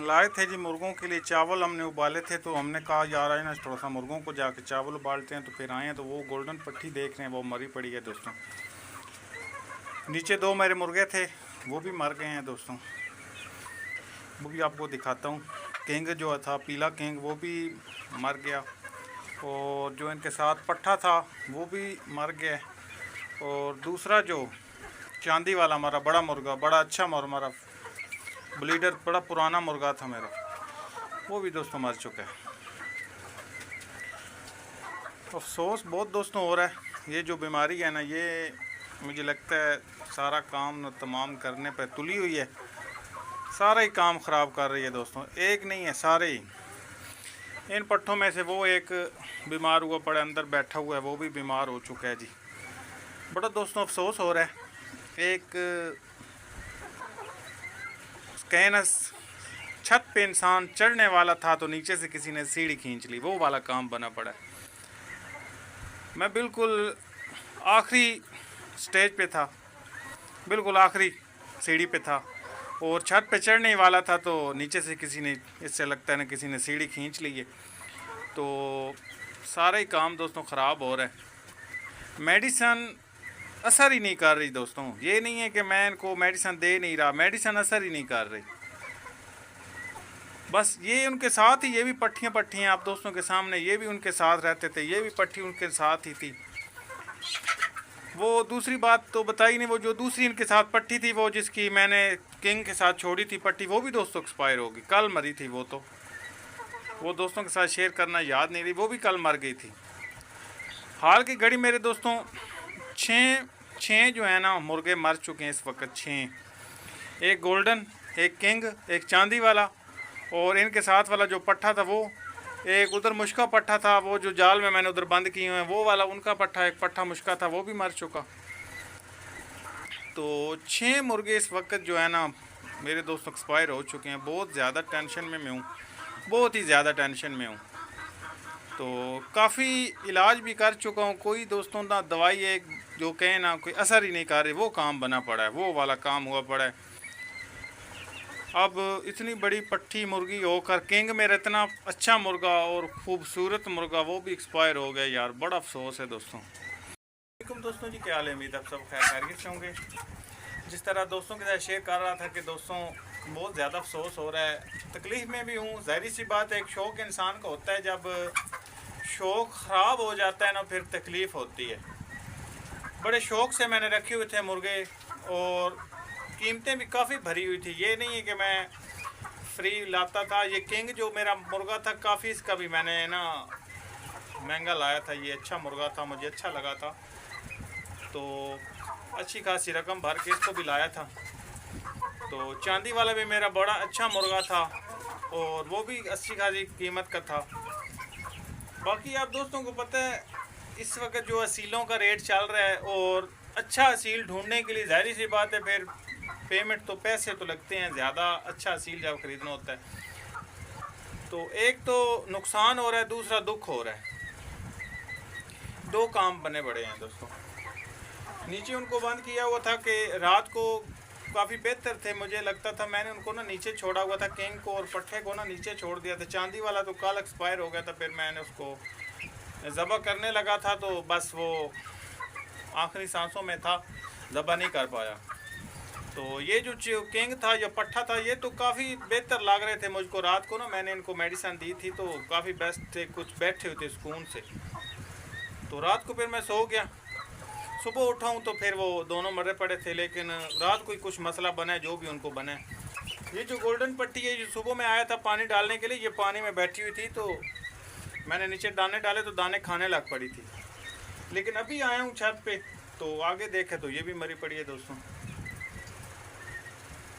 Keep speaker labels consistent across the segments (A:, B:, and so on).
A: लाए थे जी मुर्गों के लिए चावल, हमने उबाले थे तो हमने कहा यार है ना थोड़ा सा मुर्गों को जाके चावल उबालते हैं। तो फिर आए हैं तो वो गोल्डन पट्टी देख रहे हैं वो मरी पड़ी है दोस्तों। नीचे दो मेरे मुर्गे थे वो भी मर गए हैं दोस्तों, वो भी आपको दिखाता हूँ। किंग जो था पीला किंग वो भी मर गया, और जो इनके साथ पट्ठा था वो भी मर गया, और दूसरा जो चांदी वाला हमारा बड़ा मुर्गा, बड़ा अच्छा हमारा ब्लीडर, बड़ा पुराना मुर्गा था मेरा, वो भी दोस्तों मर चुका है। अफसोस बहुत दोस्तों हो रहा है। ये जो बीमारी है ना, ये मुझे लगता है सारा काम तमाम करने पर तुली हुई है, सारा ही काम ख़राब कर रही है दोस्तों। एक नहीं है, सारे ही। इन पट्ठों में से वो एक बीमार हुआ पड़ा अंदर बैठा हुआ है, वो भी बीमार हो चुका है जी। बड़ा दोस्तों अफसोस हो रहा है। एक कहे ना छत पे इंसान चढ़ने वाला था तो नीचे से किसी ने सीढ़ी खींच ली, वो वाला काम बना पड़ा है। मैं बिल्कुल आखिरी स्टेज पे था, बिल्कुल आखिरी सीढ़ी पे था, और छत पे चढ़ने वाला था तो नीचे से किसी ने, इससे लगता है ना किसी ने सीढ़ी खींच ली है। तो सारा ही काम दोस्तों ख़राब हो रहा है। मेडिसन असर ही नहीं कर रही दोस्तों। ये नहीं है कि मैं इनको मेडिसन दे नहीं रहा, मेडिसन असर ही नहीं कर रही। बस ये उनके साथ ही, ये भी पट्टियाँ आप दोस्तों के सामने, ये भी उनके साथ रहते थे, ये भी पट्टी उनके साथ ही थी। वो दूसरी बात तो बताई नहीं, वो जो दूसरी इनके साथ पट्टी थी, वो जिसकी मैंने किंग के साथ छोड़ी थी पट्टी, वो भी दोस्तों एक्सपायर होगी, कल मरी थी वो। तो वो दोस्तों के साथ शेयर करना याद नहीं रही, वो भी कल मर गई थी। हाल की घड़ी मेरे दोस्तों छः जो है ना मुर्गे मर चुके हैं इस वक्त, 6। एक गोल्डन, एक किंग, एक चांदी वाला, और इनके साथ वाला जो पट्ठा था वो, एक उधर मुश्का पट्ठा था, वो जो जाल में मैंने उधर बंद किए हुए हैं वो वाला उनका पट्ठा, एक पट्ठा मुश्का था वो भी मर चुका। तो 6 मुर्गे इस वक्त जो है ना मेरे दोस्तों एक्सपायर हो चुके हैं। बहुत ज़्यादा टेंशन में मैं हूँ, बहुत ही ज़्यादा टेंशन में हूँ। तो काफ़ी इलाज भी कर चुका हूँ, कोई दोस्तों ना दवाई एक जो कहें ना कोई असर ही नहीं कर रही, वो काम बना पड़ा है, वो वाला काम हुआ पड़ा है। अब इतनी बड़ी पट्टी मुर्गी होकर किंग मेरा इतना अच्छा मुर्गा और खूबसूरत मुर्गा वो भी एक्सपायर हो गया यार, बड़ा अफसोस है दोस्तों। दोस्तों जी क्या हाल है, उम्मीद आप सब खैरियत से होंगे। जिस तरह दोस्तों के साथ शेयर कर रहा था कि दोस्तों बहुत ज़्यादा अफसोस हो रहा है, तकलीफ़ में भी हूँ। ज़ाहिर सी बात है, एक शौक़ इंसान का होता है, जब शौक़ ख़राब हो जाता है ना फिर तकलीफ़ होती है। बड़े शौक़ से मैंने रखे हुए थे मुर्गे, और कीमतें भी काफ़ी भरी हुई थी। ये नहीं है कि मैं फ्री लाता था। ये किंग जो मेरा मुर्गा था काफ़ी, इसका भी मैंने ना महंगा लाया था, ये अच्छा मुर्गा था, मुझे अच्छा लगा था, तो अच्छी खासी रकम भर के इसको भी लाया था। तो चांदी वाला भी मेरा बड़ा अच्छा मुर्गा था, और वो भी अच्छी खासी कीमत का था। बाकी आप दोस्तों को पता है इस वक्त जो असीलों का रेट चल रहा है, और अच्छा असील ढूंढने के लिए ज़ाहिर सी बात है फिर पेमेंट तो पैसे तो लगते हैं ज़्यादा, अच्छा असील जब ख़रीदना होता है। तो एक तो नुकसान हो रहा है, दूसरा दुख हो रहा है, दो काम बने पड़े हैं दोस्तों। नीचे उनको बंद किया हुआ था कि रात को काफ़ी बेहतर थे, मुझे लगता था। मैंने उनको ना नीचे छोड़ा हुआ था, किंग को और पट्ठे को ना नीचे छोड़ दिया था। चांदी वाला तो कल एक्सपायर हो गया था, फिर मैंने उसको ज़बह करने लगा था, तो बस वो आखिरी सांसों में था, ज़बह नहीं कर पाया। तो ये जो किंग था या पट्ठा था, ये तो काफ़ी बेहतर लग रहे थे मुझको। रात को ना मैंने इनको मेडिसिन दी थी तो काफ़ी बेस्ट थे, कुछ बैठे हुए थे सुकून से। तो रात को फिर मैं सो गया, सुबह उठा हूँ तो फिर वो दोनों मरे पड़े थे। लेकिन रात को कुछ मसला बना है, जो भी उनको बना है। ये जो गोल्डन पट्टी है, जो सुबह में आया था पानी डालने के लिए, ये पानी में बैठी हुई थी, तो मैंने नीचे दाने डाले तो दाने खाने लग पड़ी थी। लेकिन अभी आया हूँ छत पे तो आगे देखे तो ये भी मरी पड़ी है दोस्तों।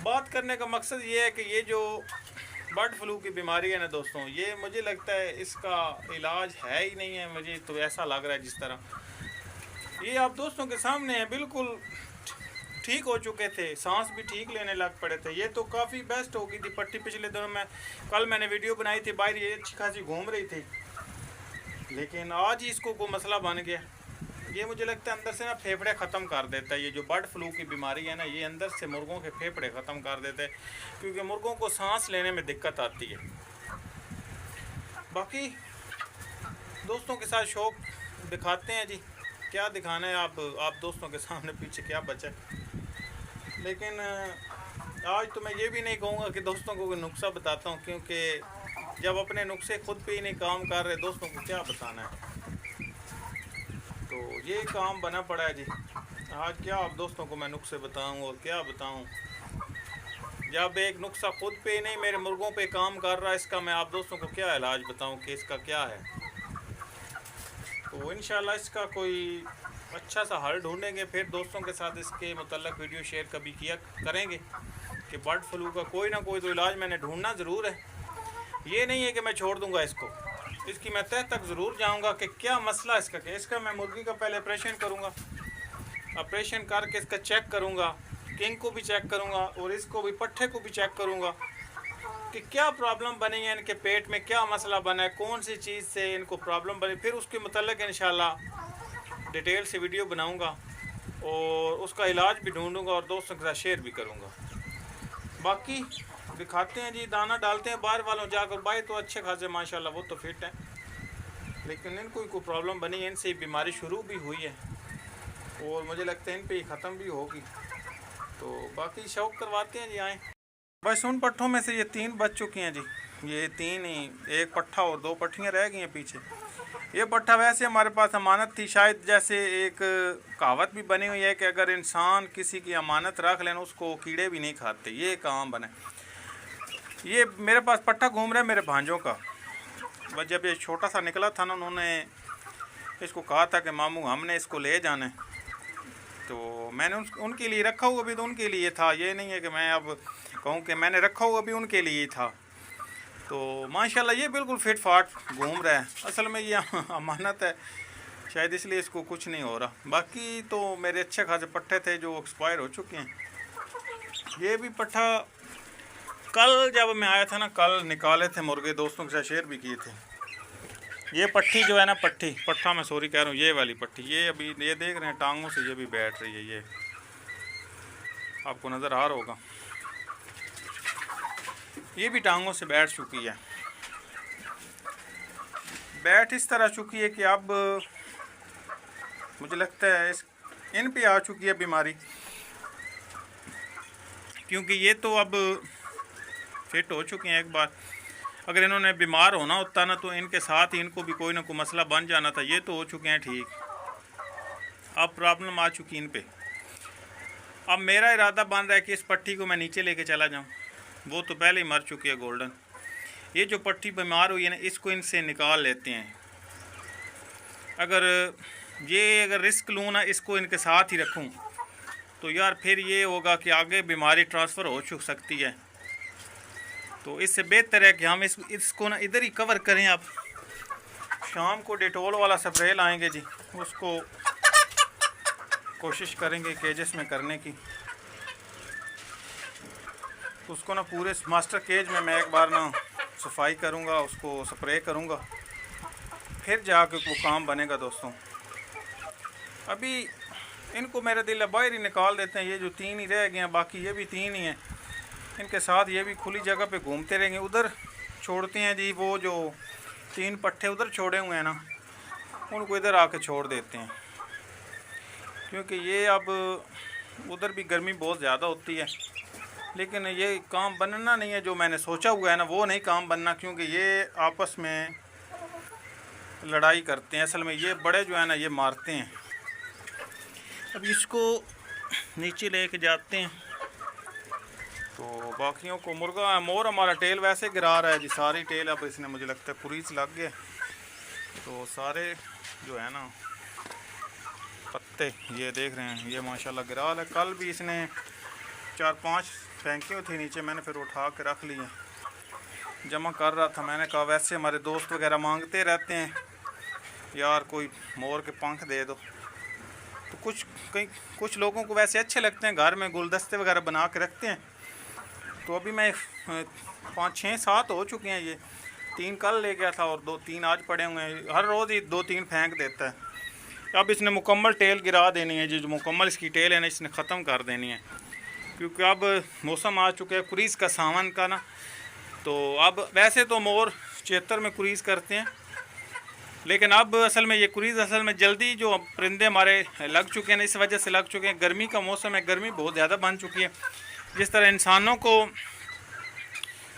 A: बात करने का मकसद ये है कि ये जो बर्ड फ्लू की बीमारी है ना दोस्तों, ये मुझे लगता है इसका इलाज है ही नहीं है। मुझे तो ऐसा लग रहा है जिस तरह ये आप दोस्तों के सामने है, बिल्कुल ठीक हो चुके थे, सांस भी ठीक लेने लग पड़े थे। ये तो काफ़ी बेस्ट हो गई थी पट्टी। पिछले दिनों में कल मैंने वीडियो बनाई थी, बाहर ये अच्छी खासी घूम रही थी, लेकिन आज ही इसको कोई मसला बन गया। ये मुझे लगता है अंदर से ना फेफड़े ख़त्म कर देता है। ये जो बर्ड फ्लू की बीमारी है ना, ये अंदर से मुर्गों के फेफड़े ख़त्म कर देता है, क्योंकि मुर्गों को सांस लेने में दिक्कत आती है। बाकी दोस्तों के साथ शौक दिखाते हैं जी, क्या दिखाना है। आप दोस्तों के सामने पीछे क्या बचा है। लेकिन आज तो मैं ये भी नहीं कहूँगा कि दोस्तों को कोई नुस्खा बताता हूँ, क्योंकि जब अपने नुस्खे खुद पे ही नहीं काम कर रहे, दोस्तों को क्या बताना है। तो ये काम बना पड़ा है जी। आज क्या आप दोस्तों को मैं नुस्खे बताऊँ और क्या बताऊँ, जब एक नुस्खा खुद पे ही नहीं मेरे मुर्गों पे काम कर रहा है, इसका मैं आप दोस्तों को क्या इलाज बताऊँ कि इसका क्या है। तो इंशाल्लाह इसका कोई अच्छा सा हल ढूंढेंगे, फिर दोस्तों के साथ इसके मुतल्लिक़ वीडियो शेयर कभी किया करेंगे कि बर्ड फ्लू का कोई ना कोई तो इलाज मैंने ढूंढना ज़रूर है। ये नहीं है कि मैं छोड़ दूंगा इसको, इसकी मैं तह तक ज़रूर जाऊंगा कि क्या मसला इसका, कि इसका मैं मुर्गी का पहले ऑपरेशन करूंगा, ऑपरेशन करके इसका चेक करूंगा, किंग को भी चेक करूंगा और इसको भी, पट्ठे को भी चेक करूंगा कि क्या प्रॉब्लम बनी है, इनके पेट में क्या मसला बना है, कौन सी चीज़ से इनको प्रॉब्लम बनी। फिर उसके मुतल्लिक़ इंशाल्लाह डिटेल से वीडियो बनाऊंगा और उसका इलाज भी ढूंढूंगा और दोस्तों के साथ शेयर भी करूंगा। बाकी दिखाते हैं जी, दाना डालते हैं बाहर वालों जाकर। भाई तो अच्छे खासे माशाल्लाह वो तो फिट है, लेकिन इनको कोई प्रॉब्लम बनी है, इनसे बीमारी शुरू भी हुई है और मुझे लगता है इन पे ही ख़त्म भी होगी। तो बाकी शौक करवाते हैं जी, आएँ। बस उन पट्ठों में से ये 3 बच चुकी हैं जी, ये 3 ही, एक पट्ठा और 2 पट्टियाँ रह गई हैं पीछे। ये पट्ठा वैसे हमारे पास अमानत थी, शायद जैसे एक कहावत भी बनी हुई है कि अगर इंसान किसी की अमानत रख लेना उसको कीड़े भी नहीं खाते, ये काम बने। ये मेरे पास पट्ठा घूम रहा है मेरे भांजों का। बस जब ये छोटा सा निकला था ना, उन्होंने इसको कहा था कि मामू हमने इसको ले जाना है, तो मैंने उनके लिए रखा हुआ भी तो उनके लिए था। ये नहीं है कि मैं अब कहूँ कि मैंने रखा हुआ भी उनके लिए ही था। तो माशाल्लाह ये बिल्कुल फिट फाट घूम रहा है। असल में ये अमानत है, शायद इसलिए इसको कुछ नहीं हो रहा। बाकी तो मेरे अच्छे खासे पट्ठे थे जो एक्सपायर हो चुके हैं। ये भी पट्ठा कल जब मैं आया था ना, कल निकाले थे मुर्गे, दोस्तों के साथ शेयर भी किए थे। ये पट्टी जो है ना, पट्ठा मैं सॉरी कह रहा हूँ, ये वाली पट्टी, ये अभी ये देख रहे हैं टांगों से ये भी बैठ रही है, ये आपको नज़र आ रहा होगा, ये भी टांगों से बैठ चुकी है। बैठ इस तरह चुकी है कि अब मुझे लगता है इन पे आ चुकी है बीमारी, क्योंकि ये तो अब फिट हो चुके हैं। एक बार अगर इन्होंने बीमार होना होता ना, तो इनके साथ ही इनको भी कोई ना कोई मसला बन जाना था। ये तो हो चुके हैं ठीक, अब प्रॉब्लम आ चुकी इन पे। अब मेरा इरादा बन रहा है कि इस पट्टी को मैं नीचे लेके चला जाऊं। वो तो पहले ही मर चुकी है गोल्डन। ये जो पट्टी बीमार हुई है ना, इसको इनसे निकाल लेते हैं। अगर रिस्क लूँ ना, इसको इनके साथ ही रखूँ, तो यार फिर ये होगा कि आगे बीमारी ट्रांसफ़र हो सकती है। तो इससे बेहतर है कि हम इसको ना इधर ही कवर करें। आप शाम को डेटोल वाला स्प्रे लाएंगे जी, उसको कोशिश करेंगे केजेस में करने की। उसको ना पूरे मास्टर केज में मैं एक बार ना सफाई करूँगा, उसको स्प्रे करूँगा, फिर जाके वो काम बनेगा दोस्तों। अभी इनको मेरा दिल है बाहर ही निकाल देते हैं। ये जो 3 ही रह गए हैं, बाकी ये भी 3 ही हैं। इनके साथ ये भी खुली जगह पे घूमते रहेंगे। उधर छोड़ते हैं जी, वो जो 3 पट्ठे उधर छोड़े हुए हैं ना, उनको इधर आके छोड़ देते हैं, क्योंकि ये अब उधर भी गर्मी बहुत ज़्यादा होती है। लेकिन ये काम बनना नहीं है, जो मैंने सोचा हुआ है ना वो नहीं काम बनना, क्योंकि ये आपस में लड़ाई करते हैं। असल में ये बड़े जो है ना, ये मारते हैं। अब इसको नीचे लेके जाते हैं, तो बाकियों को मोर हमारा टेल वैसे गिरा रहा है जी, सारी टेल अब इसने मुझे लगता है कुरीच लग गए, तो सारे जो है ना पत्ते ये देख रहे हैं, ये माशाल्लाह गिरा है। कल भी इसने 4-5 फेंकी थी नीचे, मैंने फिर उठा के रख ली है। जमा कर रहा था, मैंने कहा वैसे हमारे दोस्त वगैरह मांगते रहते हैं यार कोई मोर के पंख दे दो, तो कुछ लोगों को वैसे अच्छे लगते हैं, घर में गुलदस्ते वगैरह बना के रखते हैं। तो अभी मैं 5-6-7 हो चुके हैं। ये 3 कल ले गया था और 2-3 आज पड़े हुए हैं। हर रोज़ ही 2-3 फेंक देता है। अब इसने मुकम्मल टेल गिरा देनी है जी, जो मुकम्मल इसकी टेल है ना इसने ख़त्म कर देनी है, क्योंकि अब मौसम आ चुका है कुरीज़ का सावन का ना। तो अब वैसे तो मोर 76 में कुरीज़ करते हैं, लेकिन अब असल में ये कुरीज़ असल में जल्दी जो परिंदे हमारे लग चुके हैं, इस वजह से लग चुके हैं, गर्मी का मौसम है, गर्मी बहुत ज़्यादा बन चुकी है। जिस तरह इंसानों को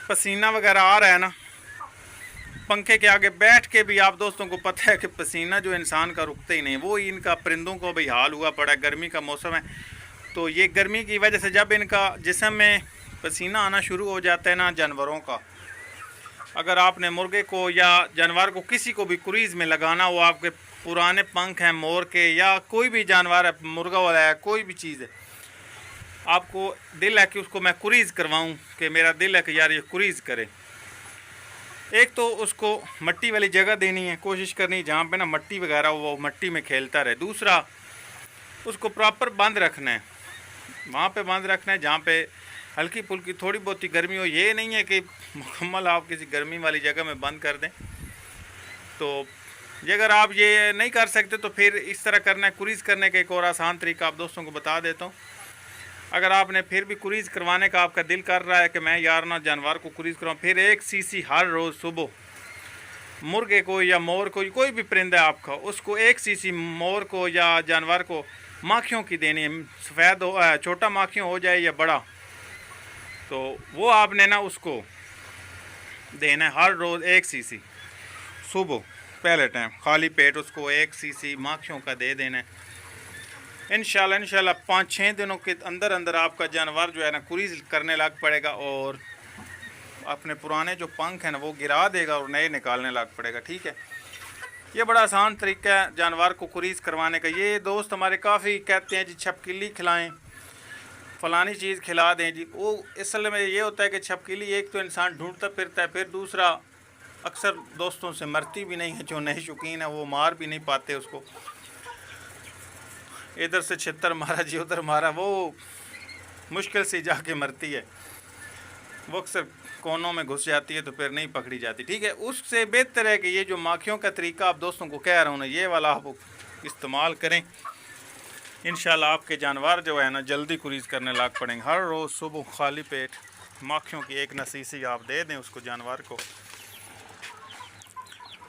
A: पसीना वगैरह आ रहा है ना, पंखे के आगे बैठ के भी आप दोस्तों को पता है कि पसीना जो इंसान का रुकता ही नहीं, वो इनका परिंदों को भी हाल हुआ पड़ा है। गर्मी का मौसम है, तो ये गर्मी की वजह से जब इनका जिस्म में पसीना आना शुरू हो जाता है ना जानवरों का, अगर आपने मुर्गे को या जानवर को किसी को भी कुरीज़ में लगाना हो, आपके पुराने पंख हैं मोर के या कोई भी जानवर है, मुर्गा वाला है, कोई भी चीज़ है, आपको दिल है कि उसको मैं कुरीज़ करवाऊं, कि मेरा दिल है कि यार ये कुरीज़ करे, एक तो उसको मट्टी वाली जगह देनी है, कोशिश करनी जहाँ पे ना मट्टी वगैरह वो मट्टी में खेलता रहे। दूसरा, उसको प्रॉपर बंद रखना है, वहाँ पे बंद रखना है जहाँ पे हल्की फुल्की थोड़ी बहुत ही गर्मी हो। ये नहीं है कि मुकम्मल आप किसी गर्मी वाली जगह में बंद कर दें। तो ये अगर आप ये नहीं कर सकते तो फिर इस तरह करना है। कुरीज़ करने का एक और आसान तरीका आप दोस्तों को बता देता हूँ। अगर आपने फिर भी कुरीज़ करवाने का आपका दिल कर रहा है कि मैं यार ना जानवर को कुरीज़ करवाऊँ, फिर 1 सीसी हर रोज़ सुबह मुर्गे को या मोर को, कोई भी परिंदा आपका, उसको 1 सीसी मोर को या जानवर को माखियों की देनी है। सफ़ेद हो, छोटा माखियों हो जाए या बड़ा, तो वो आपने ना उसको देना है हर रोज़ 1 सीसी सुबह पहले टाइम, खाली पेट उसको 1 सीसी माखियों का दे देना है। इंशाल्लाह 5-6 दिनों के अंदर अंदर आपका जानवर जो है ना कुरीज़ करने लग पड़ेगा और अपने पुराने जो पंख हैं ना वो गिरा देगा और नए निकालने लग पड़ेगा। ठीक है, ये बड़ा आसान तरीका है जानवर को कुरीज़ करवाने का। ये दोस्त हमारे काफ़ी कहते हैं जी छपकिली खिलाएं, फ़लानी चीज़ खिला दें जी। वो असल में ये होता है कि छपकिली एक तो इंसान ढूंढता फिरता है, फिर दूसरा अक्सर दोस्तों से मरती भी नहीं है, जो नए शौकीन है वो मार भी नहीं पाते उसको। इधर से छितर मारा जी, उधर मारा, वो मुश्किल से जाके मरती है, वो अक्सर कोनों में घुस जाती है तो फिर नहीं पकड़ी जाती। ठीक है, उससे बेहतर है कि ये जो माखियों का तरीका आप दोस्तों को कह रहा हूँ ना, ये वाला आप इस्तेमाल करें। इंशाल्लाह आपके जानवर जो है ना जल्दी कुरीज़ करने लग पड़ेंगे। हर रोज़ सुबह खाली पेट माखियों की 1 नसीसी आप दे दें उसको, जानवर को।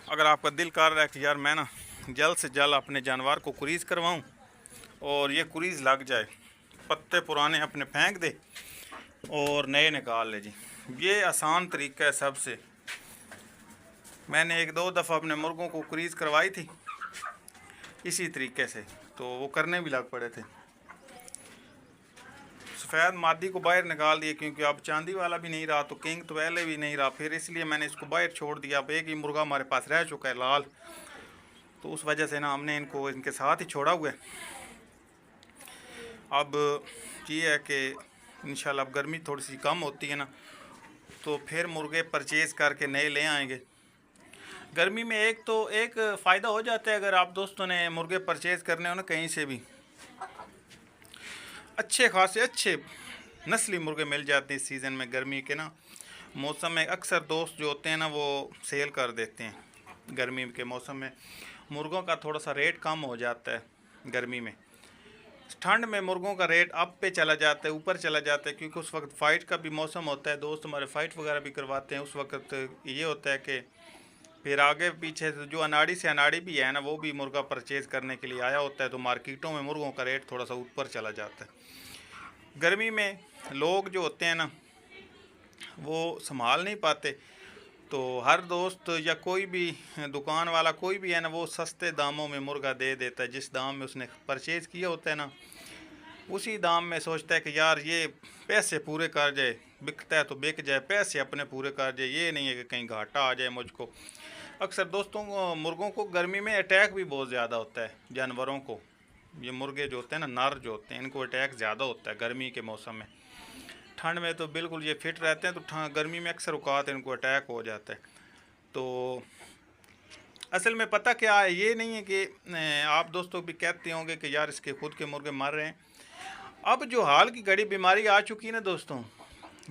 A: अगर आपका दिल कर रहा है कि यार मैं ना जल्द से जल्द अपने जानवर को कुरीज़ करवाऊँ और ये कुरीज़ लग जाए, पत्ते पुराने अपने फेंक दे और नए निकाल ले जी। ये आसान तरीका है सबसे। मैंने 1-2 दफ़ा अपने मुर्गों को कुरीज़ करवाई थी इसी तरीके से, तो वो करने भी लग पड़े थे। सफ़ेद मादी को बाहर निकाल दिए, क्योंकि अब चांदी वाला भी नहीं रहा तो किंग तो पहले भी नहीं रहा, फिर इसलिए मैंने इसको बाहर छोड़ दिया। अब एक ही मुर्गा हमारे पास रह चुका है लाल, तो उस वजह से ना हमने इनको इनके साथ ही छोड़ा हुआ है। अब ये है कि इंशाल्लाह अब गर्मी थोड़ी सी कम होती है ना, तो फिर मुर्गे परचेज़ करके नए ले आएंगे। गर्मी में एक फ़ायदा हो जाता है, अगर आप दोस्तों ने मुर्गे परचेज़ करने हो ना कहीं से भी, अच्छे खासे अच्छे नस्ली मुर्गे मिल जाते हैं इस सीज़न में। गर्मी के ना मौसम में अक्सर दोस्त जो होते हैं ना वो सेल कर देते हैं। गर्मी के मौसम में मुर्गों का थोड़ा सा रेट कम हो जाता है गर्मी में। ठंड में मुर्गों का रेट अप पे चला जाता है, ऊपर चला जाता है, क्योंकि उस वक्त फ़ाइट का भी मौसम होता है। दोस्त हमारे फ़ाइट वगैरह भी करवाते हैं। उस वक्त ये होता है कि फिर आगे पीछे से जो अनाड़ी से अनाड़ी भी है ना, वो भी मुर्गा परचेज़ करने के लिए आया होता है, तो मार्केटों में मुर्गों का रेट थोड़ा सा ऊपर चला जाता है। गर्मी में लोग जो होते हैं ना वो संभाल नहीं पाते, तो हर दोस्त या कोई भी दुकान वाला कोई भी है ना, वो सस्ते दामों में मुर्गा दे देता है। जिस दाम में उसने परचेज़ किया होता है ना, उसी दाम में सोचता है कि यार ये पैसे पूरे कर जाए, बिकता है तो बिक जाए, पैसे अपने पूरे कर जाए, ये नहीं है कि कहीं घाटा आ जाए मुझको। अक्सर दोस्तों मुर्गों को गर्मी में अटैक भी बहुत ज़्यादा होता है जानवरों को। ये मुर्गे जो होते हैं ना, नर जो होते हैं, इनको अटैक ज़्यादा होता है गर्मी के मौसम में। ठंड में तो बिल्कुल ये फिट रहते हैं, तो गर्मी में अक्सर औकात इनको अटैक हो जाता है। तो असल में पता क्या है, ये नहीं है कि आप दोस्तों भी कहते होंगे कि यार इसके खुद के मुर्गे मर रहे हैं। अब जो हाल की घड़ी बीमारी आ चुकी है ना दोस्तों,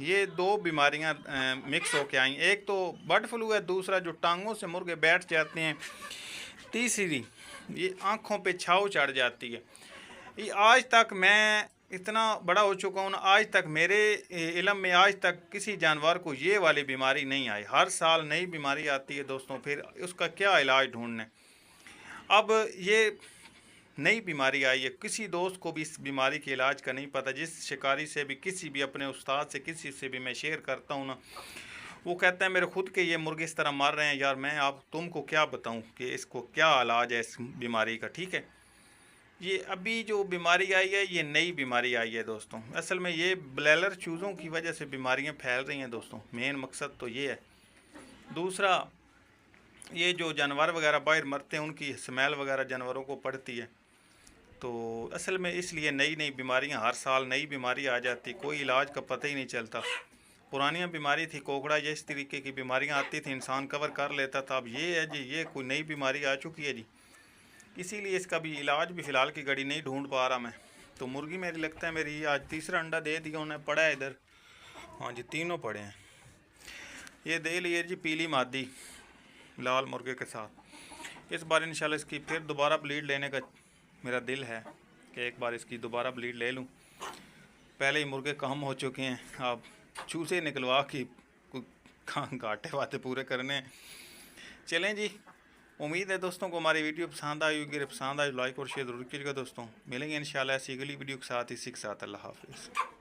A: ये 2 बीमारियां मिक्स होके आई। एक तो बर्ड फ्लू है, दूसरा जो टांगों से मुर्गे बैठ जाते हैं, तीसरी, ये आँखों पे छाव चढ़ जाती है। ये आज तक मैं इतना बड़ा हो चुका हूँ ना, आज तक मेरे इल्म में आज तक किसी जानवर को ये वाली बीमारी नहीं आई। हर साल नई बीमारी आती है दोस्तों, फिर उसका क्या इलाज ढूंढने। अब ये नई बीमारी आई है, किसी दोस्त को भी इस बीमारी के इलाज का नहीं पता। जिस शिकारी से भी, किसी भी अपने उस्ताद से, किसी से भी मैं शेयर करता हूँ ना, वो कहता है मेरे खुद के ये मुर्गे इस तरह मर रहे हैं यार, मैं आप तुमको क्या बताऊँ कि इसको क्या इलाज है इस बीमारी का। ठीक है, ये अभी जो बीमारी आई है ये नई बीमारी आई है दोस्तों। असल में ये ब्लैलर चूज़ों की वजह से बीमारियां फैल रही हैं दोस्तों, मेन मकसद तो ये है। दूसरा, ये जो जानवर वगैरह बाहर मरते हैं उनकी स्मेल वगैरह जानवरों को पड़ती है, तो असल में इसलिए नई नई बीमारियां, हर साल नई बीमारी आ जाती, कोई इलाज का पता ही नहीं चलता। पुरानी बीमारी थी कोकड़ा, ये इस तरीके की बीमारियां आती थी, इंसान कवर कर लेता था। अब ये है जी, ये कोई नई बीमारी आ चुकी है जी, इसीलिए इसका भी इलाज भी फ़िलहाल की घड़ी नहीं ढूंढ पा रहा मैं। तो मुर्गी मेरी लगता है मेरी आज तीसरा अंडा दे दिया, उन्हें पड़ा है इधर, हाँ जी तीनों पड़े हैं। ये दे लिए जी पीली मादी लाल मुर्गे के साथ। इस बार इंशाल्लाह इसकी फिर दोबारा ब्लीड लेने का मेरा दिल है कि एक बार इसकी दोबारा ब्लीड ले लूँ। पहले ही मुर्गे कम हो चुके हैं, अब चूसे निकलवा के घाटे वाटे पूरे करने हैं। चलें जी, उम्मीद है दोस्तों को हमारी वीडियो पसंद आई होगी। पसंद आई लाइक और शेयर ज़रूर कीजिएगा दोस्तों। मिलेंगे इंशाल्लाह ऐसी अगली वीडियो के साथ, इसी के साथ। अल्लाह हाफिज़।